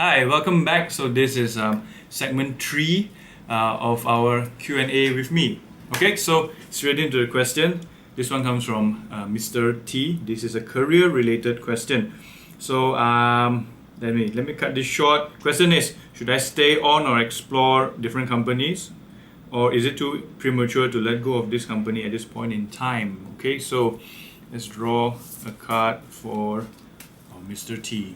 Hi, welcome back. So this is segment 3 of our Q&A with me. Okay, so straight into the question. This one comes from Mr. T. This is a career-related question. So let me cut this short. Question is, should I stay on or explore different companies? Or is it too premature to let go of this company at this point in time? Okay, so let's draw a card for Mr. T.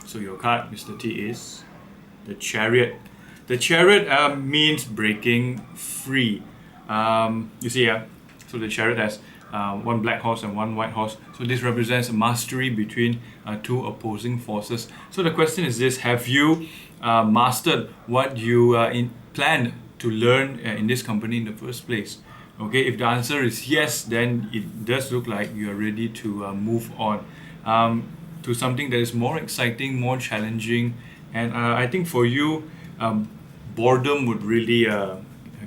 So your card, Mr. T, is the Chariot. The Chariot means breaking free. You see, so the Chariot has one black horse and one white horse. So this represents mastery between two opposing forces. So the question is this: have you mastered what you planned to learn in this company in the first place? Okay, if the answer is yes, then it does look like you are ready to move on. To something that is more exciting, more challenging, and I think for you, boredom would really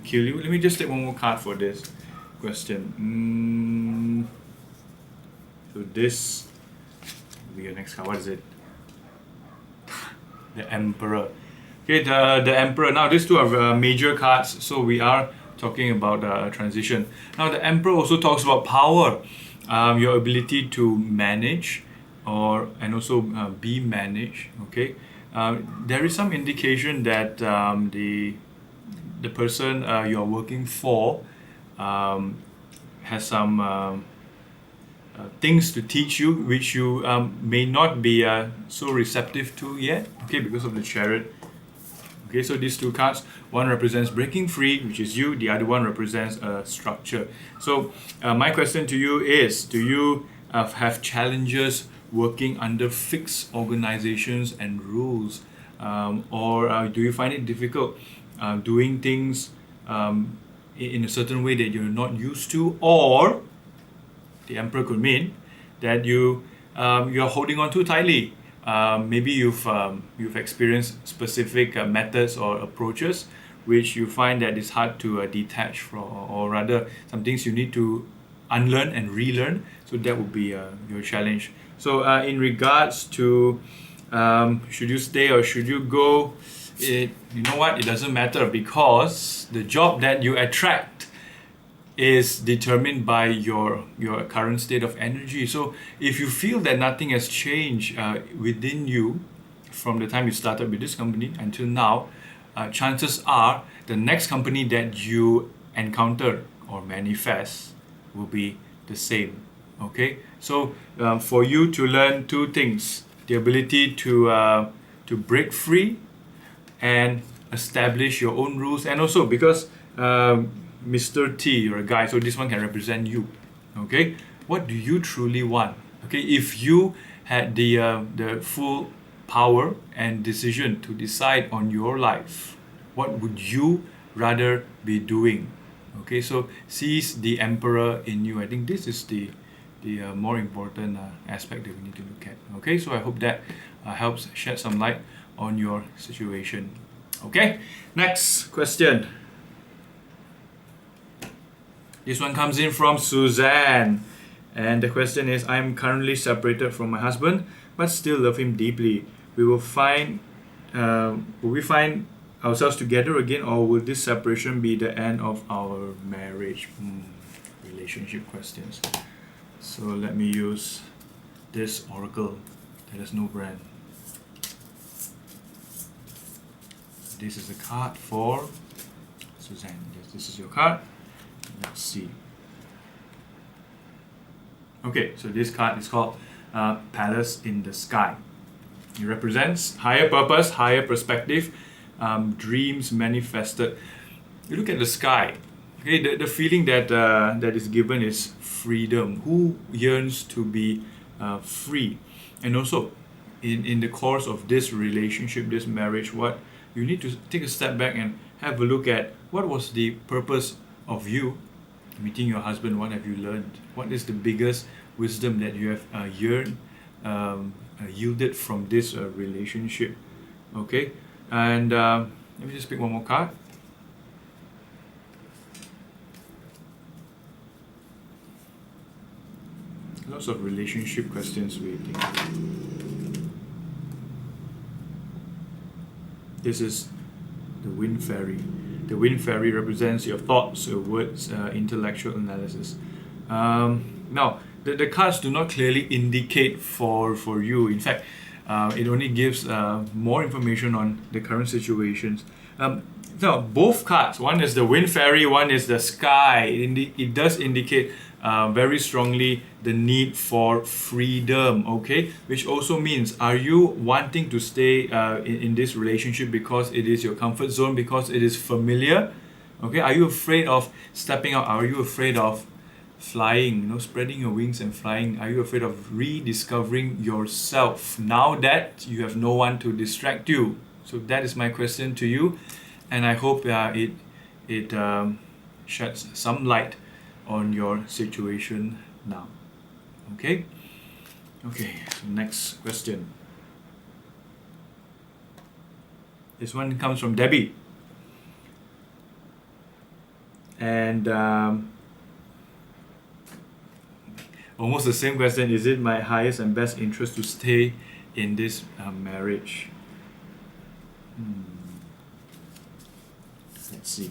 kill you. Let me just take one more card for this question. So this will be your next card. What is it? The Emperor. Okay, the Emperor. Now these two are major cards, so we are talking about transition. Now the Emperor also talks about power, your ability to manage and also be managed. Okay, there is some indication that the person you're working for has some things to teach you which you may not be so receptive to yet. Okay, because of the Chariot. Okay, so these two cards, one represents breaking free, which is you, the other one represents a structure. So my question to you is, do you have challenges working under fixed organizations and rules, or do you find it difficult doing things in a certain way that you're not used to? Or the Emperor could mean that you're holding on too tightly. Maybe you've experienced specific methods or approaches which you find that it's hard to detach from, or rather some things you need to unlearn and relearn. So that would be your challenge. So in regards to should you stay or should you go, you know what, it doesn't matter, because the job that you attract is determined by your current state of energy. So if you feel that nothing has changed within you from the time you started with this company until now, chances are the next company that you encounter or manifest will be the same. Okay, so for you to learn two things: the ability to break free and establish your own rules, and also because Mr. T, you're a guy, so this one can represent you. Okay, what do you truly want? Okay, if you had the full power and decision to decide on your life, what would you rather be doing? Okay, so seize the Emperor in you. I think this is the more important aspect that we need to look at. Okay, so I hope that helps shed some light on your situation. Okay, next question. This one comes in from Suzanne, and the question is, I'm currently separated from my husband but still love him deeply. Will we find ourselves together again, or will this separation be the end of our marriage? Relationship questions. So let me use this oracle that has no brand. This is a card for Suzanne. Yes, this is your card. Let's see. Okay, so this card is called Palace in the Sky. It represents higher purpose, higher perspective, dreams manifested. You look at the sky. Okay, the feeling that is given is freedom. Who yearns to be free? And also, in the course of this relationship, this marriage, what you need to take a step back and have a look at what was the purpose of you meeting your husband. What have you learned? What is the biggest wisdom that you have yielded from this relationship? Okay, and let me just pick one more card. Lots of relationship questions waiting. This is the wind fairy. The wind fairy represents your thoughts, your words, intellectual analysis. Now, the cards do not clearly indicate for you. In fact, it only gives more information on the current situations. Now, both cards, one is the wind fairy, one is the sky. It does indicate very strongly the need for freedom, okay? Which also means, are you wanting to stay in this relationship because it is your comfort zone, because it is familiar? Okay, are you afraid of stepping out? Are you afraid of flying, spreading your wings and flying? Are you afraid of rediscovering yourself now that you have no one to distract you? So that is my question to you, and I hope it sheds some light on your situation now. Okay, so next question. This one comes from Debbie, and almost the same question. Is it my highest and best interest to stay in this marriage? Let's see.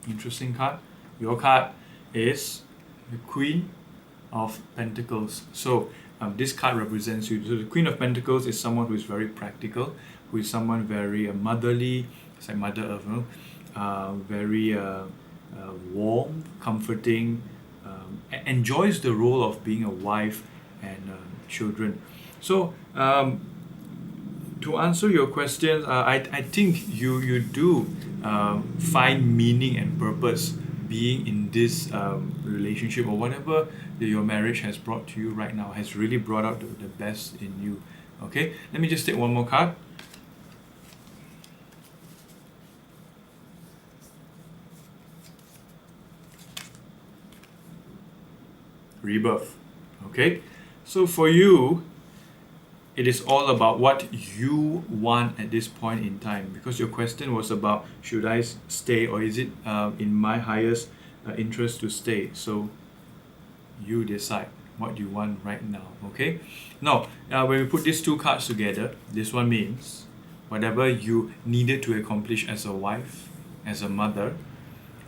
Interesting card. Your card is the Queen of Pentacles. So this card represents you. So the Queen of Pentacles is someone who is very practical, who is someone very motherly. It's like Mother Earth, very warm, comforting, enjoys the role of being a wife and children. So to answer your question, I think you do find meaning and purpose being in this relationship, or whatever that your marriage has brought to you right now has really brought out the best in you. Okay, let me just take one more card. Rebirth. Okay, so for you, it is all about what you want at this point in time, because your question was about, should I stay, or is it in my highest interest to stay? So you decide what you want right now. Okay, now when we put these two cards together, this one means whatever you needed to accomplish as a wife, as a mother,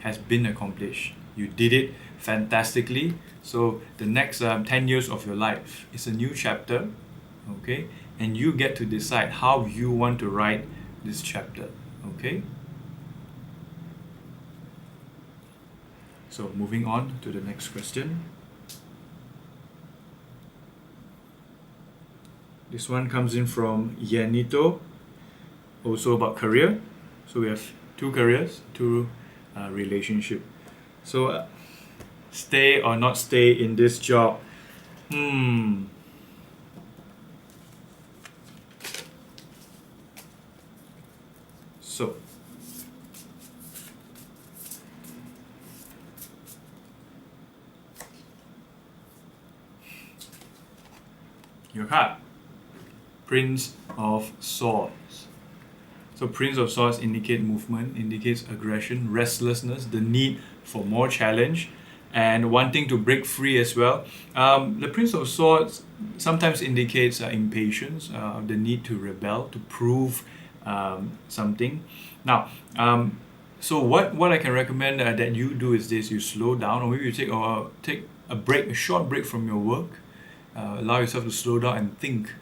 has been accomplished. You did it fantastically. So the next 10 years of your life is a new chapter. Okay, and you get to decide how you want to write this chapter. Okay, so moving on to the next question. This one comes in from Yanito, also about career. So we have two careers, two relationship. So stay or not stay in this job. So your card, Prince of Swords. So Prince of Swords indicate movement, indicates aggression, restlessness, the need for more challenge, and wanting to break free as well. The Prince of Swords sometimes indicates impatience, the need to rebel, to prove something. Now, so what I can recommend that you do is this: you slow down, or maybe you take a break, a short break from your work. Allow yourself to slow down and think.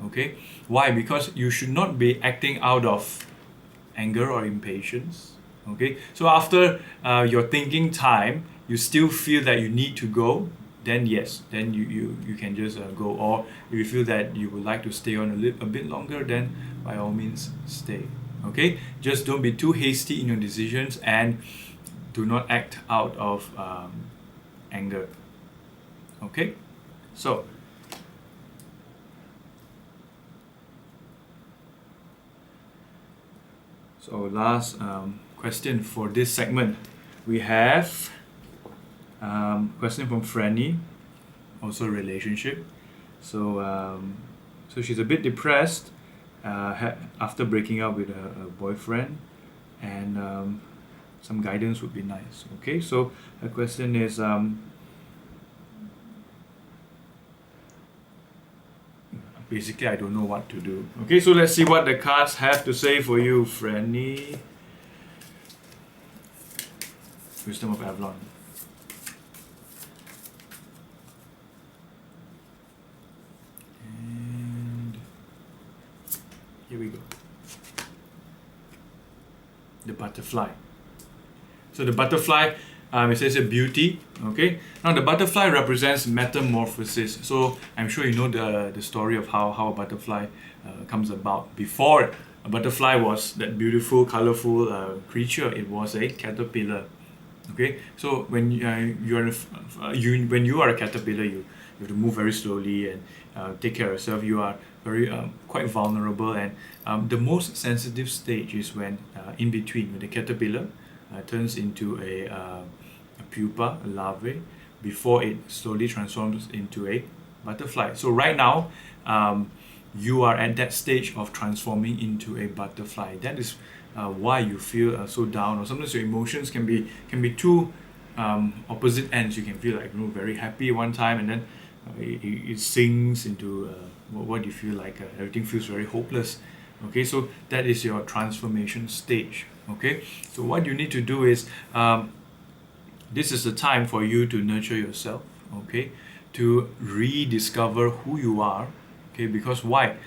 Okay, why? Because you should not be acting out of anger or impatience. Okay, so after your thinking time, you still feel that you need to go, then yes, then you can just go. Or if you feel that you would like to stay on a bit longer, then by all means stay. Okay, just don't be too hasty in your decisions, and do not act out of anger. Okay, so last question for this segment, we have question from Franny, also relationship. So she's a bit depressed. after breaking up with a boyfriend, and some guidance would be nice. Okay, so the question is basically I don't know what to do. Okay, so let's see what the cards have to say for you, Franny. Wisdom of Avalon. And here we go. The butterfly. So the butterfly, it says a beauty. Okay. Now the butterfly represents metamorphosis. So I'm sure you know the story of how a butterfly comes about. Before a butterfly was that beautiful, colorful creature, it was a caterpillar. Okay. So when when you are a caterpillar, you have to move very slowly and take care of yourself. You are very quite vulnerable, and the most sensitive stage is when in between, when the caterpillar turns into a pupa, a larvae, before it slowly transforms into a butterfly. So right now, you are at that stage of transforming into a butterfly. That is why you feel so down, or sometimes your emotions can be two opposite ends. You can feel like very happy one time, and then it sinks into what you feel like everything feels very hopeless. Okay, so that is your transformation stage. Okay, so what you need to do is this is the time for you to nurture yourself. Okay, to rediscover who you are. Okay, because why?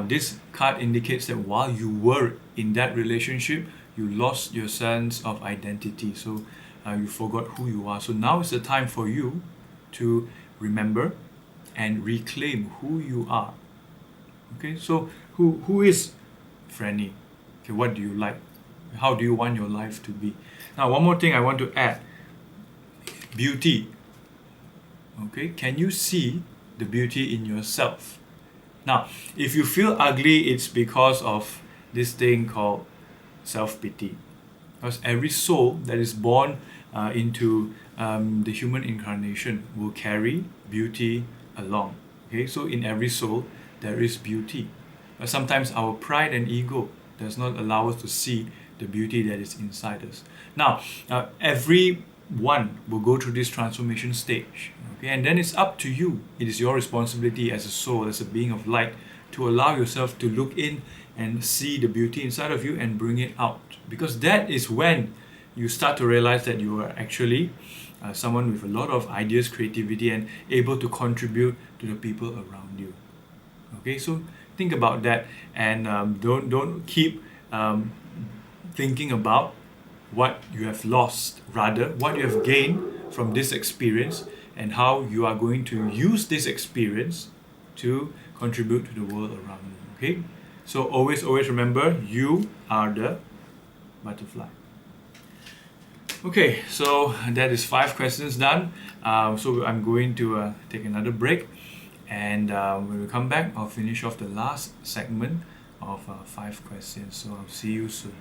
This card indicates that while you were in that relationship, you lost your sense of identity. So you forgot who you are. So now is the time for you to remember and reclaim who you are. Okay, so who is Franny? Okay, what do you like? How do you want your life to be? Now, one more thing I want to add. Beauty. Okay, can you see the beauty in yourself? Now, if you feel ugly, it's because of this thing called self-pity. Because every soul that is born into the human incarnation will carry beauty along. Okay, so in every soul there is beauty. But sometimes our pride and ego does not allow us to see the beauty that is inside us. Now, everyone will go through this transformation stage. Okay, and then it's up to you. It is your responsibility as a soul, as a being of light, to allow yourself to look in and see the beauty inside of you and bring it out. Because that is when you start to realize that you are actually someone with a lot of ideas, creativity, and able to contribute to the people around you. Okay, so think about that, and don't keep thinking about what you have lost, rather what you have gained from this experience, and how you are going to use this experience to contribute to the world around you. Okay, so always remember, you are the butterfly. Okay, so that is 5 questions done. So I'm going to take another break, and when we come back, I'll finish off the last segment of 5 questions. So I'll see you soon.